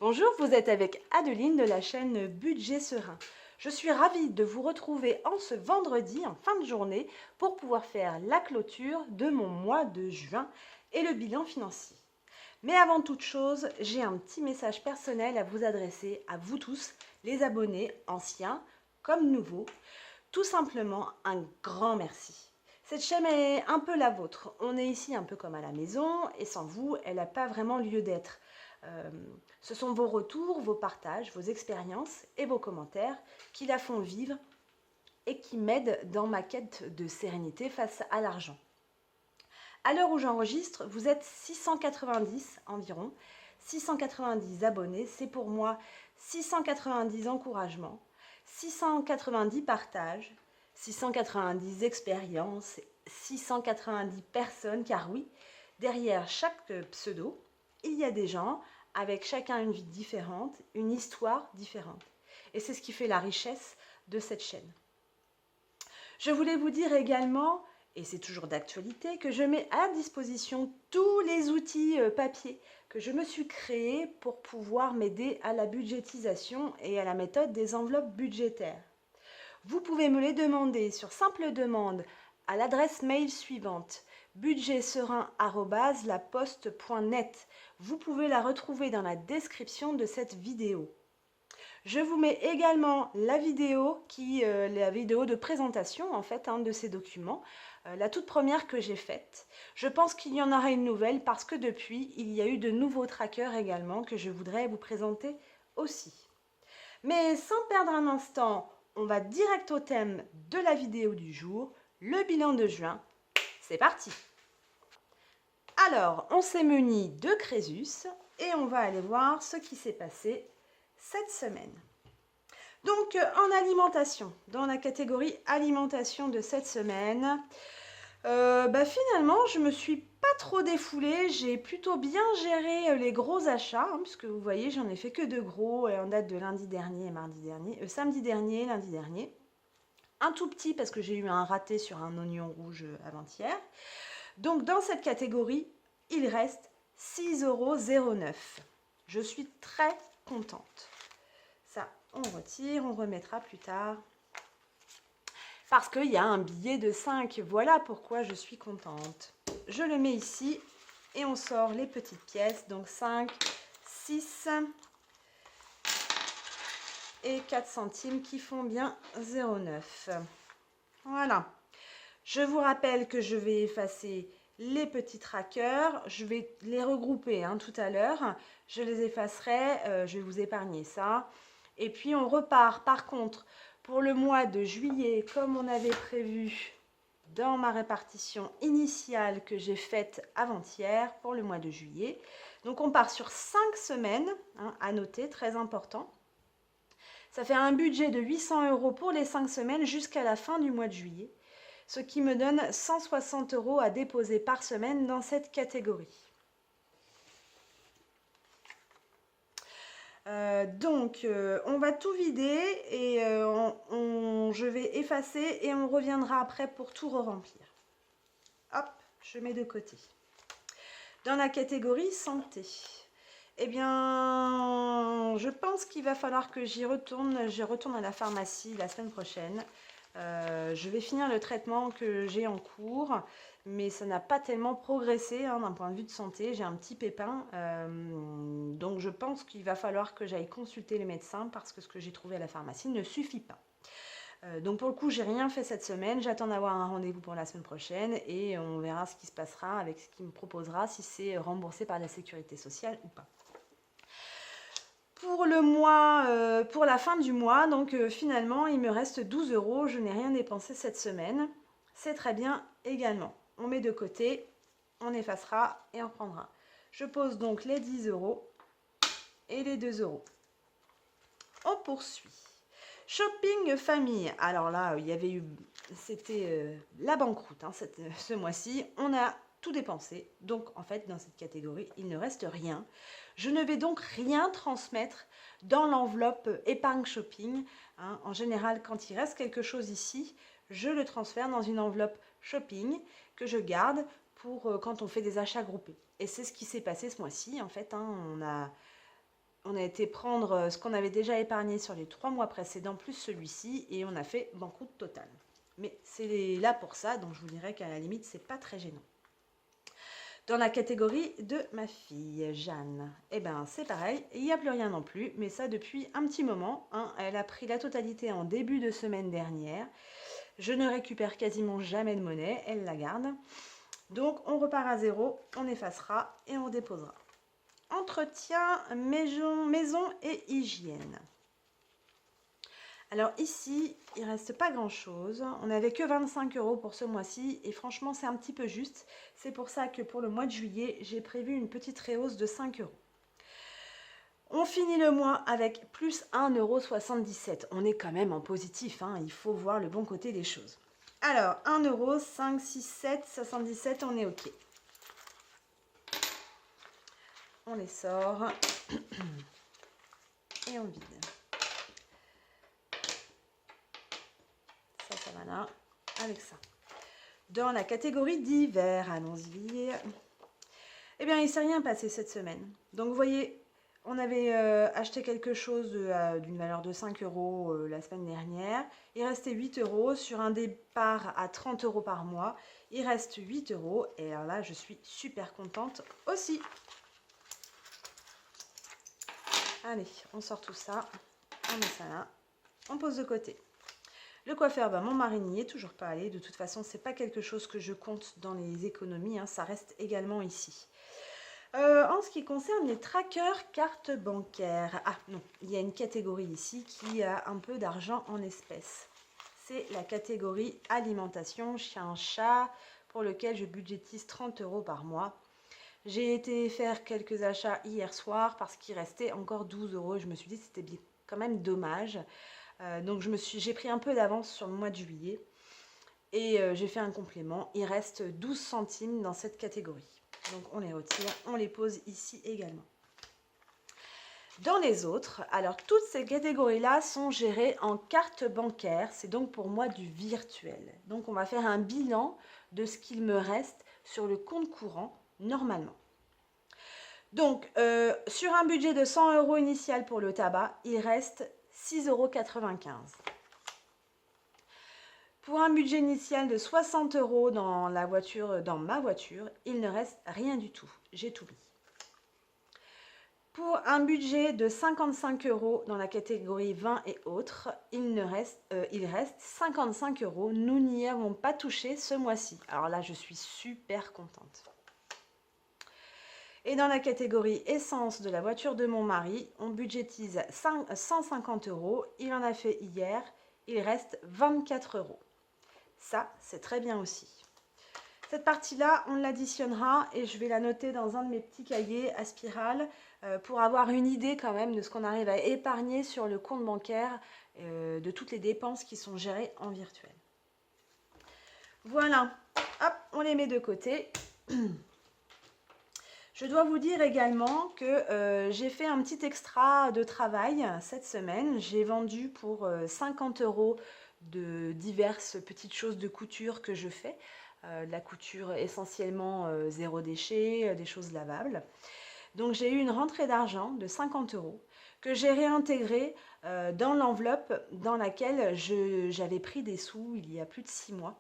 Bonjour, vous êtes avec Adeline de la chaîne Budget Serein. Je suis ravie de vous retrouver en ce vendredi, en fin de journée, pour pouvoir faire la clôture de mon mois de juin et le bilan financier. Mais avant toute chose, j'ai un petit message personnel à vous adresser à vous tous, les abonnés anciens comme nouveaux. Tout simplement, un grand merci. Cette chaîne est un peu la vôtre. On est ici un peu comme à la maison et sans vous, elle n'a pas vraiment lieu d'être. Euh, Ce sont vos retours, vos partages, vos expériences et vos commentaires qui la font vivre et qui m'aident dans ma quête de sérénité face à l'argent. À l'heure où j'enregistre, vous êtes 690 environ, 690 abonnés. C'est pour moi 690 encouragements, 690 partages, 690 expériences, 690 personnes, car oui, derrière chaque pseudo, il y a des gens avec chacun une vie différente, une histoire différente. Et c'est ce qui fait la richesse de cette chaîne. Je voulais vous dire également, et c'est toujours d'actualité, que je mets à disposition tous les outils papier que je me suis créés pour pouvoir m'aider à la budgétisation et à la méthode des enveloppes budgétaires. Vous pouvez me les demander sur simple demande à l'adresse mail suivante budgetserein@laposte.net. Vous pouvez la retrouver dans la description de cette vidéo. Je vous mets également la vidéo de présentation en fait de ces documents, la toute première que j'ai faite. Je pense qu'il y en aura une nouvelle parce que depuis, il y a eu de nouveaux trackers également que je voudrais vous présenter aussi. Mais sans perdre un instant, on va direct au thème de la vidéo du jour, le bilan de juin. C'est parti! Alors, on s'est muni de Crésus et on va aller voir ce qui s'est passé cette semaine. Donc, en alimentation, dans la catégorie alimentation de cette semaine, finalement, je me suis pas trop défoulée. J'ai plutôt bien géré les gros achats, puisque vous voyez, j'en ai fait que de gros en date de lundi dernier et samedi dernier, lundi dernier. Un tout petit parce que j'ai eu un raté sur un oignon rouge avant-hier. Donc, dans cette catégorie, il reste 6,09 €. Je suis très contente. Ça, on retire, on remettra plus tard. Parce qu'il y a un billet de 5. Voilà pourquoi je suis contente. Je le mets ici et on sort les petites pièces. Donc 5, 6 et 4 centimes qui font bien 0,9. Voilà. Je vous rappelle que je vais effacer les petits trackers. Je vais les regrouper tout à l'heure. Je les effacerai. Je vais vous épargner ça. Et puis on repart par contre pour le mois de juillet comme on avait prévu dans ma répartition initiale que j'ai faite avant-hier pour le mois de juillet. Donc on part sur 5 semaines, à noter, très important. Ça fait un budget de 800 € pour les 5 semaines jusqu'à la fin du mois de juillet, ce qui me donne 160 € à déposer par semaine dans cette catégorie. On va tout vider et je vais effacer et on reviendra après pour tout re-remplir. Hop, je mets de côté. Dans la catégorie santé, eh bien, je pense qu'il va falloir que j'y retourne. Je retourne à la pharmacie la semaine prochaine. Je vais finir le traitement que j'ai en cours, mais ça n'a pas tellement progressé d'un point de vue de santé. J'ai un petit pépin, donc je pense qu'il va falloir que j'aille consulter les médecins parce que ce que j'ai trouvé à la pharmacie ne suffit pas. Donc pour le coup, j'ai rien fait cette semaine. J'attends d'avoir un rendez-vous pour la semaine prochaine et on verra ce qui se passera avec ce qu'il me proposera, si c'est remboursé par la sécurité sociale ou pas. Pour le mois, pour la fin du mois, donc finalement, il me reste 12 €. Je n'ai rien dépensé cette semaine. C'est très bien également. On met de côté, on effacera et on reprendra. Je pose donc les 10 € et les 2 €. On poursuit. Shopping famille. Alors là, il y avait eu, c'était la banqueroute ce mois-ci. On a tout dépensé. Donc en fait, dans cette catégorie, il ne reste rien. Je ne vais donc rien transmettre dans l'enveloppe épargne shopping. En général, quand il reste quelque chose ici, je le transfère dans une enveloppe shopping que je garde pour quand on fait des achats groupés. Et c'est ce qui s'est passé ce mois-ci. En fait, on a été prendre ce qu'on avait déjà épargné sur les 3 mois précédents, plus celui-ci, et on a fait banqueroute totale. Mais c'est là pour ça, donc je vous dirais qu'à la limite, c'est pas très gênant. Dans la catégorie de ma fille, Jeanne, eh ben c'est pareil, il n'y a plus rien non plus, mais ça depuis un petit moment. Hein. Elle a pris la totalité en début de semaine dernière. Je ne récupère quasiment jamais de monnaie, elle la garde. Donc on repart à zéro, on effacera et on déposera. Entretien, maison et hygiène. Alors ici, il ne reste pas grand-chose. On n'avait que 25 € pour ce mois-ci et franchement, c'est un petit peu juste. C'est pour ça que pour le mois de juillet, j'ai prévu une petite réhausse de 5 €. On finit le mois avec plus 1,77 €. On est quand même en positif, hein. Il faut voir le bon côté des choses. Alors, 1 €, 5, 6, 7, 77, on est OK. On les sort et on vide. Ça va là, avec ça. Dans la catégorie d'hiver, allons-y. Eh bien, il ne s'est rien passé cette semaine. Donc, vous voyez, on avait acheté quelque chose d'une valeur de 5 € la semaine dernière. Il restait 8 € sur un départ à 30 € par mois. Il reste 8 €. Et alors là, je suis super contente aussi. Allez, on sort tout ça. On met ça là. On pose de côté. Le coiffeur, ben, mon mari n'y est toujours pas allé. De toute façon, c'est pas quelque chose que je compte dans les économies. Hein, ça reste également ici. En ce qui concerne les trackers cartes bancaires, ah non, il y a une catégorie ici qui a un peu d'argent en espèces. C'est la catégorie alimentation, chien, chat, pour lequel je budgétise 30 € par mois. J'ai été faire quelques achats hier soir parce qu'il restait encore 12 €. Je me suis dit que c'était quand même dommage. Donc j'ai pris un peu d'avance sur le mois de juillet et j'ai fait un complément. Il reste 12 centimes dans cette catégorie. Donc on les retire, on les pose ici également. Dans les autres, alors toutes ces catégories-là sont gérées en carte bancaire. C'est donc pour moi du virtuel. Donc on va faire un bilan de ce qu'il me reste sur le compte courant normalement. Donc sur un budget de 100 € initial pour le tabac, il reste 6,95 €. Pour un budget initial de 60 € dans ma voiture, il ne reste rien du tout. J'ai tout mis. Pour un budget de 55 € dans la catégorie vin et autres, il reste 55 €. Nous n'y avons pas touché ce mois-ci. Alors là, je suis super contente. Et dans la catégorie essence de la voiture de mon mari, on budgétise 150 €. Il en a fait hier. Il reste 24 €. Ça, c'est très bien aussi. Cette partie-là, on l'additionnera et je vais la noter dans un de mes petits cahiers à spirale pour avoir une idée quand même de ce qu'on arrive à épargner sur le compte bancaire, de toutes les dépenses qui sont gérées en virtuel. Voilà, hop, on les met de côté. Je dois vous dire également que j'ai fait un petit extra de travail cette semaine. J'ai vendu pour 50 € de diverses petites choses de couture que je fais. De la couture essentiellement zéro déchet, des choses lavables. Donc j'ai eu une rentrée d'argent de 50 € que j'ai réintégrée dans l'enveloppe dans laquelle j'avais pris des sous il y a plus de 6 mois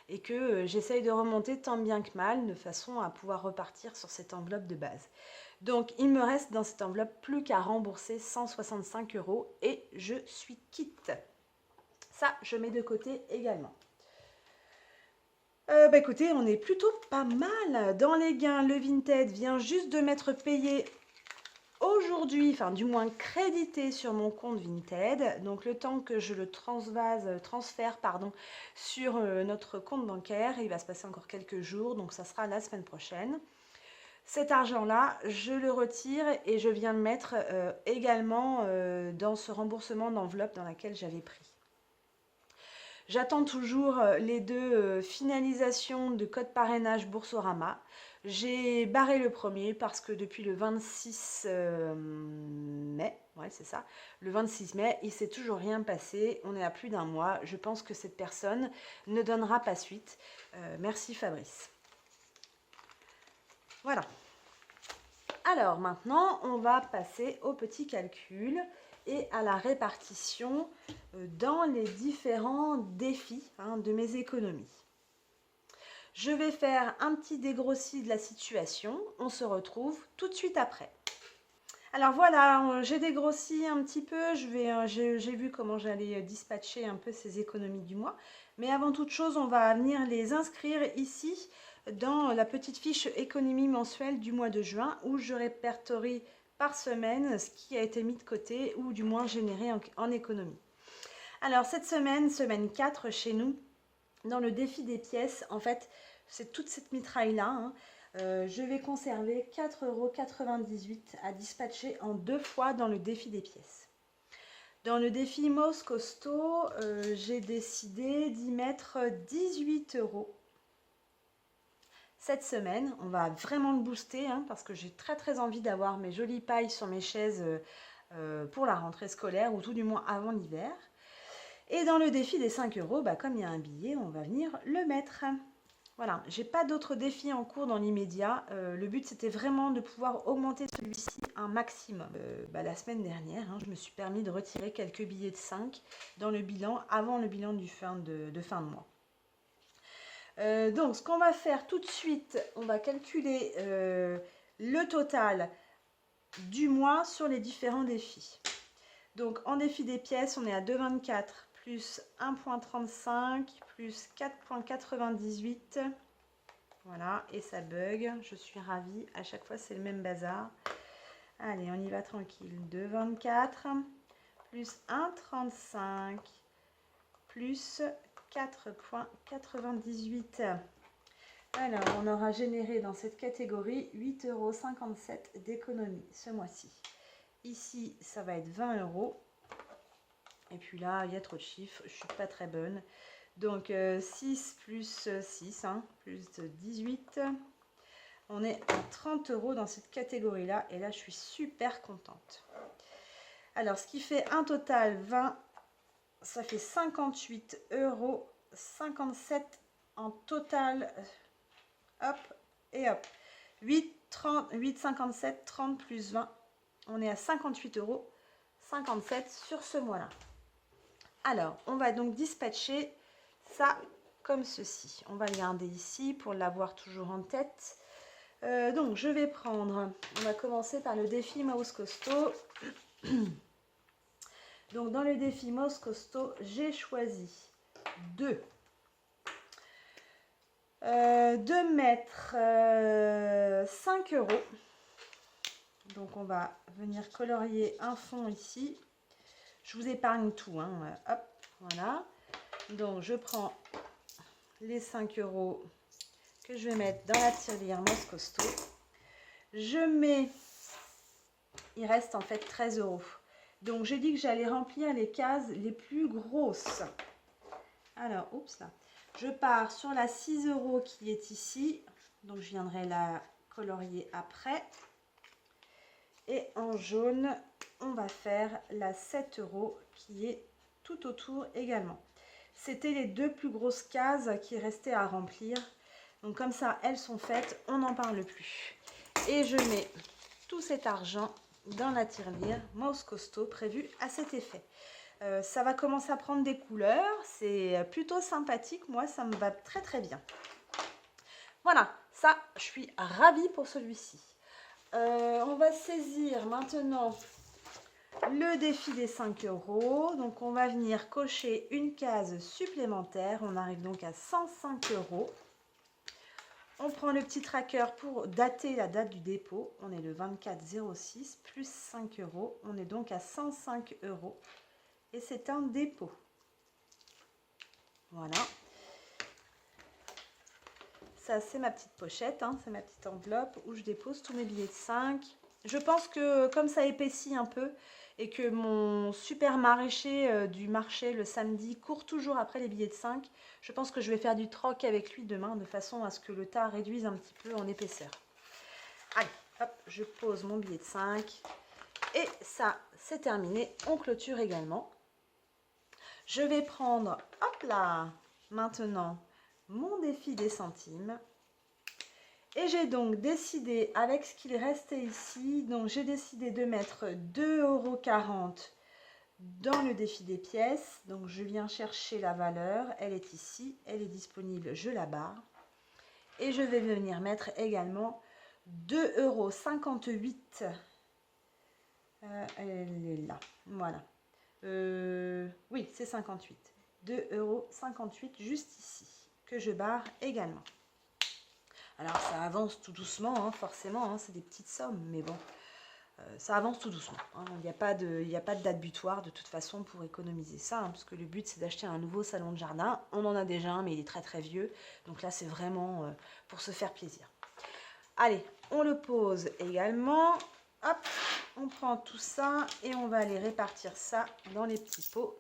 et que j'essaye de remonter tant bien que mal de façon à pouvoir repartir sur cette enveloppe de base. Donc il me reste dans cette enveloppe plus qu'à rembourser 165 € et je suis quitte. Ça, je mets de côté également. Écoutez, on est plutôt pas mal. Dans les gains, le Vinted vient juste de m'être payé aujourd'hui, enfin du moins crédité sur mon compte Vinted. Donc le temps que je le transfère sur notre compte bancaire, il va se passer encore quelques jours, donc ça sera la semaine prochaine. Cet argent-là, je le retire et je viens le mettre également dans ce remboursement d'enveloppe dans laquelle j'avais pris. J'attends toujours les deux finalisations de code parrainage Boursorama. J'ai barré le premier parce que depuis le 26 mai, ouais c'est ça, le 26 mai, il ne s'est toujours rien passé. On est à plus d'un mois. Je pense que cette personne ne donnera pas suite. Merci Fabrice. Voilà. Alors maintenant, on va passer au petit calcul et à la répartition dans les différents défis de mes économies. Je vais faire un petit dégrossi de la situation. On se retrouve tout de suite après. Alors voilà, j'ai dégrossi un petit peu. J'ai vu comment j'allais dispatcher un peu ces économies du mois. Mais avant toute chose, on va venir les inscrire ici dans la petite fiche économie mensuelle du mois de juin où je répertorie par semaine ce qui a été mis de côté ou du moins généré en économie. Alors cette semaine, semaine 4 chez nous, dans le défi des pièces, en fait, c'est toute cette mitraille-là. Je vais conserver 4,98 € à dispatcher en 2 fois dans le défi des pièces. Dans le défi Most Costaud, j'ai décidé d'y mettre 18 € cette semaine. On va vraiment le booster parce que j'ai très envie d'avoir mes jolies pailles sur mes chaises pour la rentrée scolaire ou tout du moins avant l'hiver. Et dans le défi des 5 €, comme il y a un billet, on va venir le mettre. Voilà, j'ai pas d'autres défis en cours dans l'immédiat. Le but, c'était vraiment de pouvoir augmenter celui-ci un maximum. La semaine dernière, je me suis permis de retirer quelques billets de 5 dans le bilan, avant le bilan de fin de mois. Donc, ce qu'on va faire tout de suite, on va calculer le total du mois sur les différents défis. Donc, en défi des pièces, on est à 2,24 plus 1,35 plus 4,98. Voilà, et ça bug. Je suis ravie. À chaque fois, c'est le même bazar. Allez, on y va tranquille. 2,24 plus 1,35 plus 4,98. Alors, on aura généré dans cette catégorie 8,57 € d'économie ce mois-ci. Ici, ça va être 20 €. Et puis là, il y a trop de chiffres. Je ne suis pas très bonne. Donc, 6 plus 6, plus 18. On est à 30 € dans cette catégorie-là. Et là, je suis super contente. Alors, ce qui fait un total 20, ça fait 58,57 € en total. Hop et hop. 8,57, 30 plus 20. On est à 58,57 € sur ce mois-là. Alors, on va donc dispatcher ça comme ceci. On va le garder ici pour l'avoir toujours en tête. Donc, je vais prendre, on va commencer par le défi Most Costaud. Donc, dans le défi Most Costaud, j'ai choisi de mettre 5 €. Donc, on va venir colorier un fond ici. Je vous épargne tout. Hop, voilà. Donc, je prends les 5 € que je vais mettre dans la tirelire Most Costaud. Je mets, il reste en fait 13 €. Donc, j'ai dit que j'allais remplir les cases les plus grosses. Alors, oups là. Je pars sur la 6 € qui est ici. Donc, je viendrai la colorier après. Et en jaune, on va faire la 7 € qui est tout autour également. C'était les 2 plus grosses cases qui restaient à remplir. Donc comme ça, elles sont faites, on n'en parle plus. Et je mets tout cet argent dans la tirelire Most Costaud prévue à cet effet. Ça va commencer à prendre des couleurs, c'est plutôt sympathique, moi ça me va très bien. Voilà, ça je suis ravie pour celui-ci. On va saisir maintenant le défi des 5 €. Donc on va venir cocher une case supplémentaire, on arrive donc à 105 €. On prend le petit tracker pour dater la date du dépôt. On est le 24/06 plus 5 €. On est donc à 105 €. Et c'est un dépôt. Voilà. Ça, c'est ma petite pochette. C'est ma petite enveloppe où je dépose tous mes billets de 5. Je pense que comme ça épaissit un peu et que mon super maraîcher du marché le samedi court toujours après les billets de 5, je pense que je vais faire du troc avec lui demain de façon à ce que le tas réduise un petit peu en épaisseur. Allez, hop, je pose mon billet de 5 et ça, c'est terminé. On clôture également. Je vais prendre, hop là, maintenant, mon défi des centimes. Et j'ai donc décidé, avec ce qu'il restait ici, donc j'ai décidé de mettre 2,40 € dans le défi des pièces. Donc je viens chercher la valeur, elle est ici, elle est disponible, je la barre. Et je vais venir mettre également 2,58 €. Elle est là, voilà. Oui, c'est 58. 2,58 € juste ici, que je barre également. Alors ça avance tout doucement, hein, forcément, hein, c'est des petites sommes, mais bon, ça avance tout doucement. Hein, il n'y a pas de date butoir de toute façon pour économiser ça, hein, parce que le but c'est d'acheter un nouveau salon de jardin. On en a déjà un, mais il est très très vieux, donc là c'est vraiment pour se faire plaisir. Allez, on le pose également. Hop, on prend tout ça et on va aller répartir ça dans les petits pots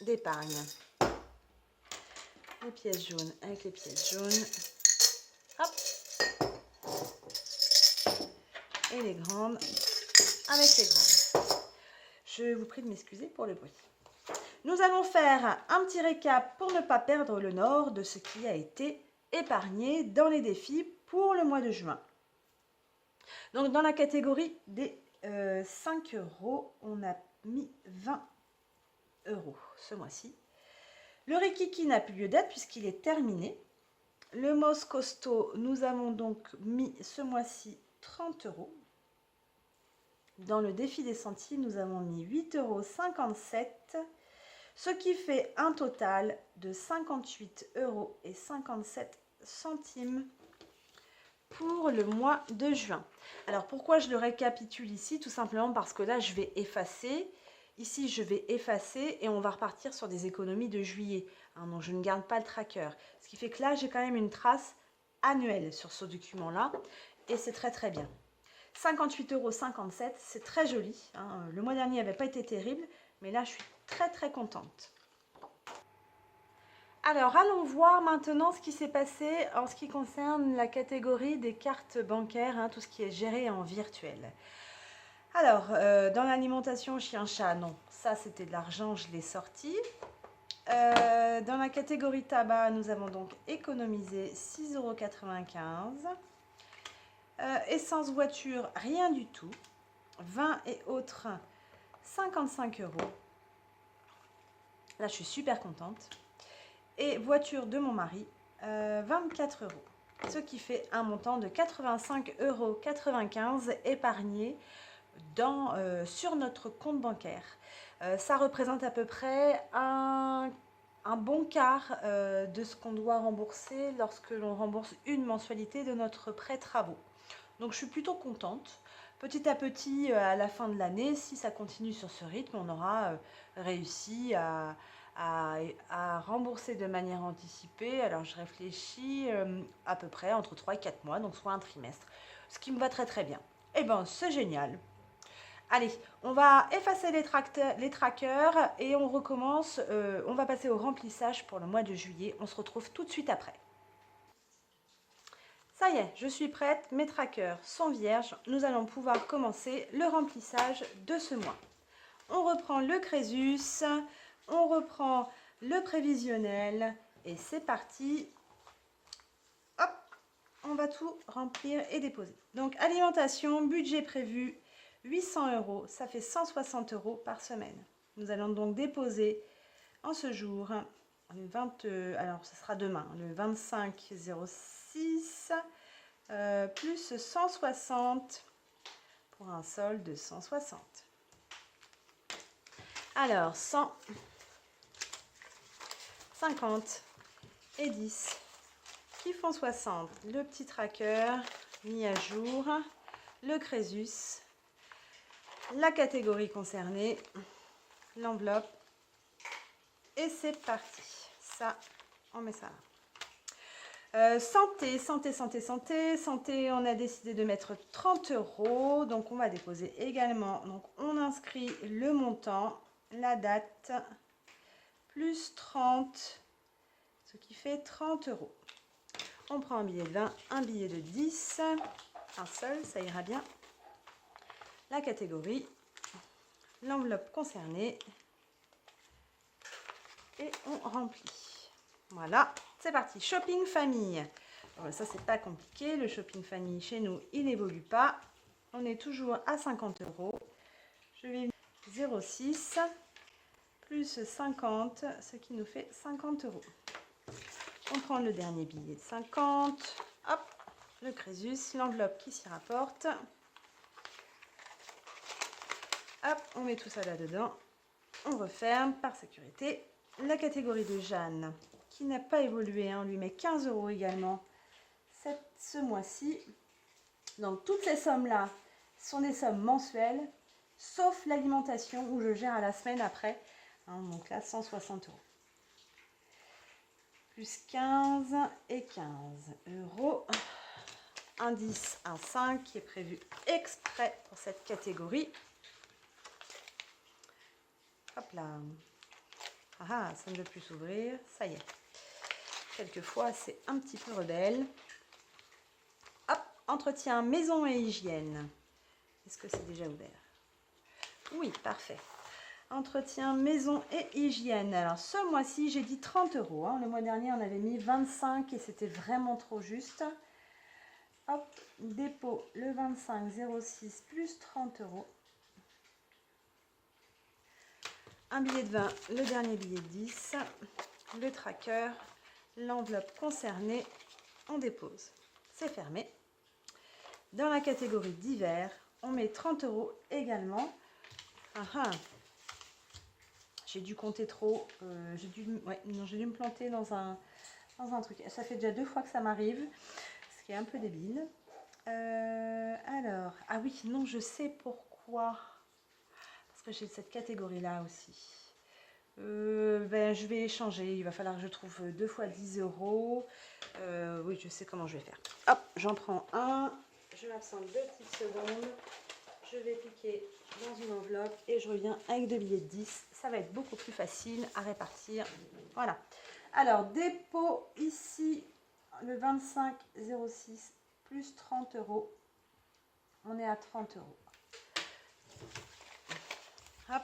d'épargne. Les pièces jaunes avec les pièces jaunes. Hop. Et les grandes avec les grandes. Je vous prie de m'excuser pour le bruit. Nous allons faire un petit récap pour ne pas perdre le nord de ce qui a été épargné dans les défis pour le mois de juin. Donc dans la catégorie des 5 €, on a mis 20 € ce mois-ci. Le Rikiki n'a plus lieu d'être puisqu'il est terminé. Le Moss Costaud, nous avons donc mis ce mois-ci 30 €. Dans le défi des centimes, nous avons mis 8,57 €, ce qui fait un total de 58,57 € pour le mois de juin. Alors pourquoi je le récapitule ici? Tout simplement parce que là, je vais effacer. Ici, je vais effacer et on va repartir sur des économies de juillet. Hein, donc, je ne garde pas le tracker. Ce qui fait que là, j'ai quand même une trace annuelle sur ce document-là. Et c'est très, très bien. 58,57 €, c'est très joli. Hein. Le mois dernier n'avait pas été terrible. Mais là, je suis très, très contente. Alors, allons voir maintenant ce qui s'est passé en ce qui concerne la catégorie des cartes bancaires, hein, tout ce qui est géré en virtuel. Alors, dans l'alimentation chien-chat, non, ça c'était de l'argent, je l'ai sorti. Dans la catégorie tabac, nous avons donc économisé 6,95 €. Essence voiture, rien du tout. Vin et autres, 55 €. Là, je suis super contente. Et voiture de mon mari, 24 €. Ce qui fait un montant de 85,95 € épargné sur notre compte bancaire. Ça représente à peu près un bon quart de ce qu'on doit rembourser lorsque l'on rembourse une mensualité de notre prêt travaux. Donc je suis plutôt contente. Petit à petit, à la fin de l'année, si ça continue sur ce rythme, on aura réussi à rembourser de manière anticipée. Alors je réfléchis à peu près entre 3 et 4 mois, donc soit un trimestre, ce qui me va très très bien. Eh bien c'est génial. Allez, on va effacer les trackers et on recommence, on va passer au remplissage pour le mois de juillet. On se retrouve tout de suite après. Ça y est, je suis prête, mes trackers sont vierges. Nous allons pouvoir commencer le remplissage de ce mois. On reprend le Crésus, on reprend le prévisionnel et c'est parti. Hop, on va tout remplir et déposer. Donc alimentation, budget prévu 800 €, ça fait 160 € par semaine. Nous allons donc déposer en ce jour, le 20, alors ce sera demain, le 25/06, plus 160 pour un solde de 160. Alors 100, 50 et 10 qui font 60. Le petit tracker mis à jour, le Crésus, la catégorie concernée, l'enveloppe et c'est parti. Ça, on met ça là. Santé, santé, santé, santé, santé, on a décidé de mettre 30 €, donc on va déposer également, donc on inscrit le montant, la date, plus 30, ce qui fait 30 €. On prend un billet de 20, un billet de 10, un seul, ça ira bien. La catégorie, l'enveloppe concernée et on remplit. Voilà, c'est parti. Shopping famille. Ça, c'est pas compliqué. Le shopping famille chez nous, il n'évolue pas. On est toujours à 50 €. Je vais 0,6 plus 50, ce qui nous fait 50 €. On prend le dernier billet de 50. Hop, le Crésus, l'enveloppe qui s'y rapporte. Hop, on met tout ça là-dedans. On referme par sécurité. La catégorie de Jeanne, qui n'a pas évolué, on lui met 15 € également ce mois-ci. Donc toutes ces sommes-là sont des sommes mensuelles, sauf l'alimentation où je gère à la semaine après. Donc là, 160 €. Plus 15 et 15 €. Indice 1,5 qui est prévu exprès pour cette catégorie. Hop là. Ah, ça ne veut plus s'ouvrir. Ça y est. Quelquefois, c'est un petit peu rebelle. Hop, entretien maison et hygiène. Est-ce que c'est déjà ouvert? Oui, parfait. Entretien maison et hygiène. Alors, ce mois-ci, j'ai dit 30 €. Le mois dernier, on avait mis 25 et c'était vraiment trop juste. Hop, dépôt le 25 06 plus 30 €. Un billet de 20, le dernier billet de 10, le tracker, l'enveloppe concernée, on dépose. C'est fermé. Dans la catégorie divers, on met 30 € également. J'ai dû compter trop. J'ai dû me planter dans un truc. Ça fait déjà 2 fois que ça m'arrive, ce qui est un peu débile. Alors, ah oui, non, je sais pourquoi. Parce que j'ai cette catégorie-là aussi. Je vais changer. Il va falloir que je trouve 2 fois 10 €. Oui, je sais comment je vais faire. Hop, j'en prends un. Je m'absente 2 petites secondes. Je vais piquer dans une enveloppe et je reviens avec 2 billets de 10. Ça va être beaucoup plus facile à répartir. Voilà. Alors, dépôt ici, le 25 06 plus 30 €. On est à 30 €. Hop.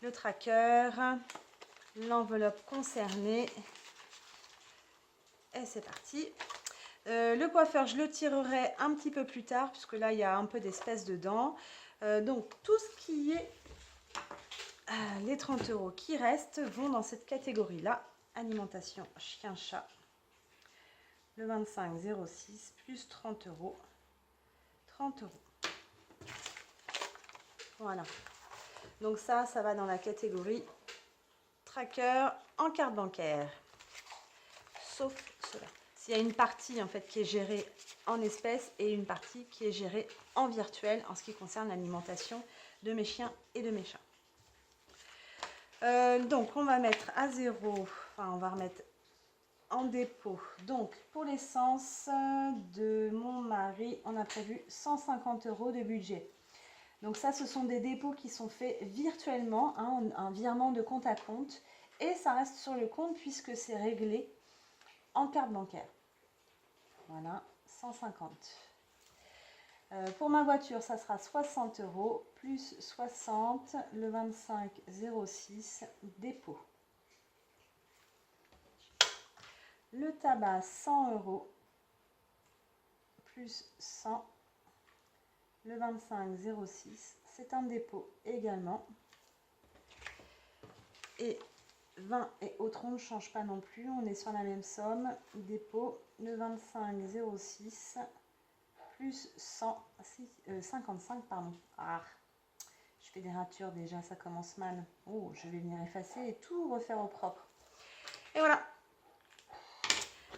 Le tracker, l'enveloppe concernée. Et c'est parti. Le coiffeur, je le tirerai un petit peu plus tard, puisque là, il y a un peu d'espèces dedans. Donc, tout ce qui est les 30 € qui restent vont dans cette catégorie-là. Alimentation chien-chat. Le 25 06 plus 30 €. 30 €. Voilà. Donc ça va dans la catégorie tracker en carte bancaire. Sauf cela. S'il y a une partie en fait qui est gérée en espèces et une partie qui est gérée en virtuel en ce qui concerne l'alimentation de mes chiens et de mes chats. Donc on va mettre à 0, enfin on va remettre en dépôt. Donc pour l'essence de mon mari, on a prévu 150 € de budget. Donc ça, ce sont des dépôts qui sont faits virtuellement, un virement de compte à compte, et ça reste sur le compte puisque c'est réglé en carte bancaire. Voilà, 150. Pour ma voiture, ça sera 60 € plus 60, le 25 06 dépôt. Le tabac, 100 € plus 100, le 25 06, c'est un dépôt également. Et 20 et autres, on ne change pas non plus, on est sur la même somme. Dépôt, le 25 06 plus 100, 55, pardon. Ah, je fais des ratures déjà, ça commence mal. Oh, je vais venir effacer et tout refaire au propre. Et voilà.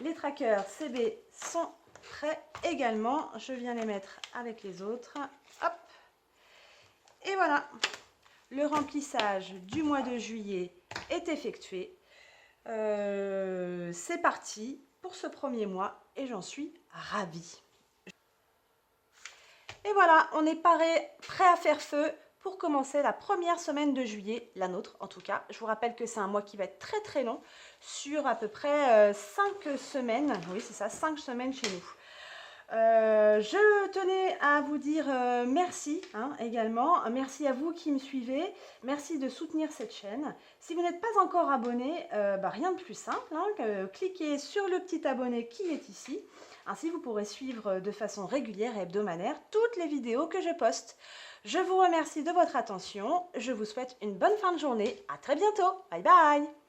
Les trackers CB sont prêts également. Je viens les mettre avec les autres. Hop. Et voilà. Le remplissage du mois de juillet est effectué. C'est parti pour ce premier mois et j'en suis ravie. Et voilà, on est prêt à faire feu pour commencer la première semaine de juillet, la nôtre en tout cas. Je vous rappelle que c'est un mois qui va être très très long, sur à peu près 5 semaines. Oui, c'est ça, 5 semaines chez nous. Je tenais à vous dire merci également. Merci à vous qui me suivez. Merci de soutenir cette chaîne. Si vous n'êtes pas encore abonné, rien de plus simple que cliquez sur le petit abonné qui est ici. Ainsi, vous pourrez suivre de façon régulière et hebdomadaire toutes les vidéos que je poste. Je vous remercie de votre attention. Je vous souhaite une bonne fin de journée. À très bientôt. Bye bye.